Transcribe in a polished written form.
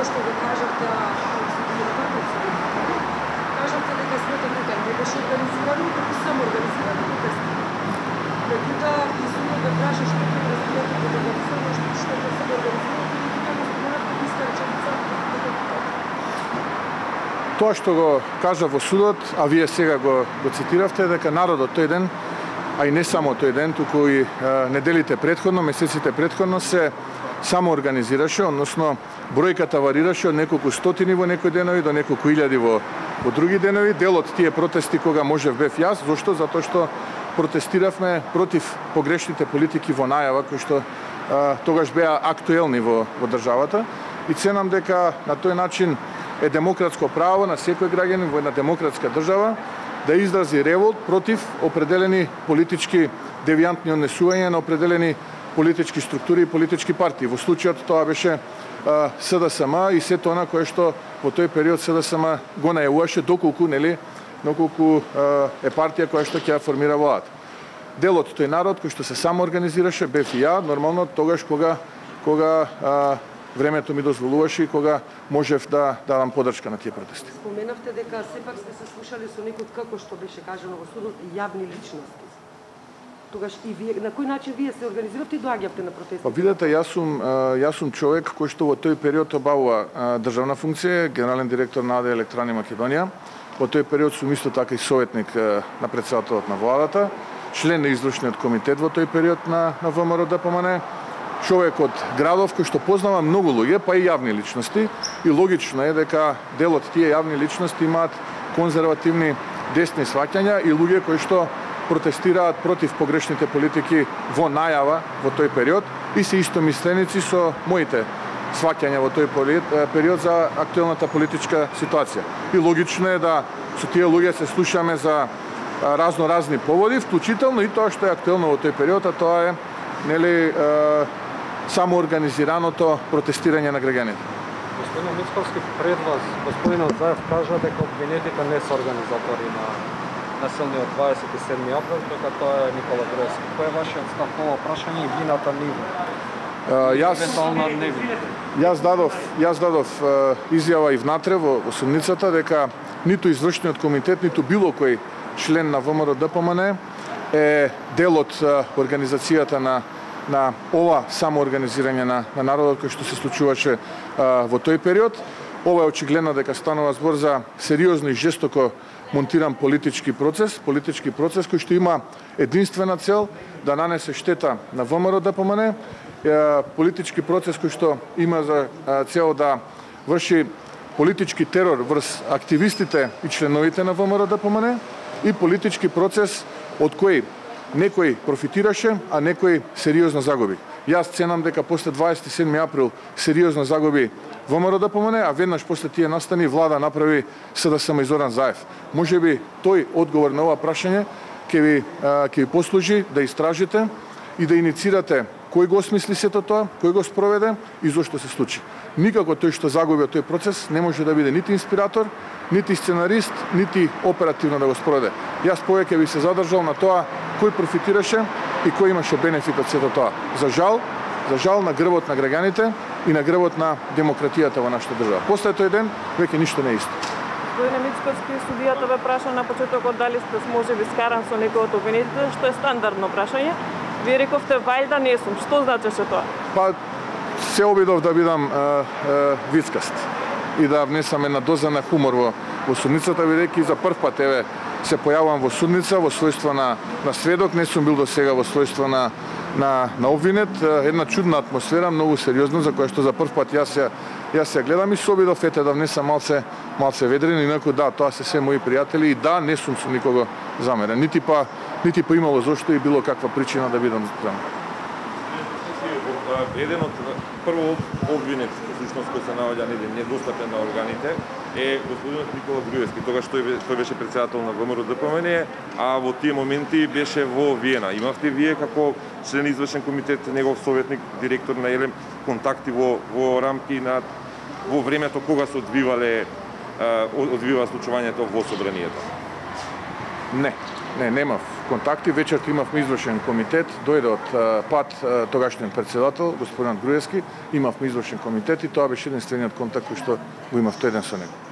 што го кажавте, кажавте дека сметот дека не беше организирано, како самоорганизирано протести. Меѓутоа, и судот да праша што ќе разбирате под организирано, што ќе се организирано, и ќе споменате иста реченица. Тоа што го кажа во судот, а вие сега го цитиравте, дека народот тој ден, а и не само тој ден, туку и неделите претходно, месеците претходно се самоорганизираше, односно бројката варираше од неколку стотини во некои денови до неколку илјади во други денови. Дел од тие протести кога можев бев јас, зошто? Затоа што протестиравме против погрешните политики во најава кои што тогаш беа актуелни во државата и ценам дека на тој начин е демократско право на секој граѓанин во една демократска држава да изрази револт против определени политички девијантни однесувања на определени политички структури и политички партии. Во случајот тоа беше СДСМ и сето она кое што во тој период СДСМ го најавуваше доколку е партија која што ќе формира владата. Дел од тој народ кој што се самоорганизираше бев и ја, нормално тогаш кога времето ми дозволуваше и кога можев да дадам подршка на тие протести. Споменавте дека сепак сте се слушали со некој, како што беше кажано во судот, јавни личности. Тогаш и вие, на кој начин вие се организиравте и доаѓавте на протести? Па видете, јас сум човек кој што во тој период обавува државна функција, генерален директор на АД Електрани Македонија. Во тој период сум исто така и советник на претседателот на владата, член на извршниот комитет во тој период на ВМРО ДПМН, човек од градов кој што познава многу луѓе, па и јавни личности, и логично е дека дел од тие јавни личности имаат конзервативни десни сваќања и луѓе кои што протестираат против погрешните политики во најава во тој период и се истомисленици со моите сваќања во тој период за актуелната политичка ситуација. И логично е да со тие луѓе се слушаме за разни поводи, вклучително и тоа што е актуелно во тој период, а тоа е самоорганизираното протестирање на граѓаните. Господин Мицковски, пред вас, господинот Заев кажа дека обвинетите не се организатори на насилниот 27 април, дека тоа е Никола Груевски. Кој е вашиот став по ова прашање и вината нивна? Јас дадов изјава и внатре во судницата дека ниту извршниот комитет, ниту било кој член на ВМРО ДПМН е дел од организацијата на ова самоорганизирање на народот кој што се случуваше во тој период. Ова е очигледно дека станува збор за сериозно и жестоко монтиран политички процес кој што има единствена цел да нанесе штета на ВМРО ДПМН, политички процес кој што има за цел да врши политички терор врз активистите и членовите на ВМРО ДПМН и политички процес од кој некој профитираше, а некој сериозно загуби. Јас ценам дека после 27 април сериозно загуби ВМРО ДПМН, а веднаш после тие настани влада направи СДСМ и Зоран Заев. Можеби тој одговор на ова прашање ќе ви послужи да истражите и да иницирате кој го осмисли сето тоа, кој го спроведе и зошто се случи. Никако тој што загуби тој процес не може да биде нити инспиратор, нити сценарист, нити оперативно да го спроведе. Јас повеќе би се задржал на тоа кој профитираше и кој имаше бенефит од сето тоа. За жал на грбот на граѓаните и на грбот на демократијата во нашата држава. После тој ден веќе ништо не е исто. Господине Мицковски, судијата ве праша на почетокот дали сте можеби скаран со некој од обвинетите, што е стандардно прашање. Вие рековте вајда не сум. Што значеше тоа? Па се обидов да бидам вицкаст и да внесам една доза на хумор во судницата, бидејќи за прв пат се појавувам во судница во својство на сведок, не сум бил до сега во својство на обвинет. Една чудна атмосфера, многу сериозно, за која што за прв пат јас ја гледам и се обидов да внесам малце ведрина, инаку да, тоа се мои пријатели и да, не сум со никого замерен, нити па имало зошто и било каква причина да бидам замерен. Еден од прво обвинет, всушност кој се наоѓа недостапен на органите, е господинот Никола Груевски, тогаш тој беше председател на ВМРО ДПМН, а во тие моменти беше во Виена. Имавте вие како член извршен комитет, негов советник, директор на ЕЛЕМ, контакти во рамки во времето кога се одвива случувањето во собранието? Не. Не, немав контакти. Вечерта имавме извршен комитет, дојде од ПАТ тогашниот председател, господинот Груевски, имавме извршен комитет и тоа беше единствениот контакт кој што го имав тој ден со него.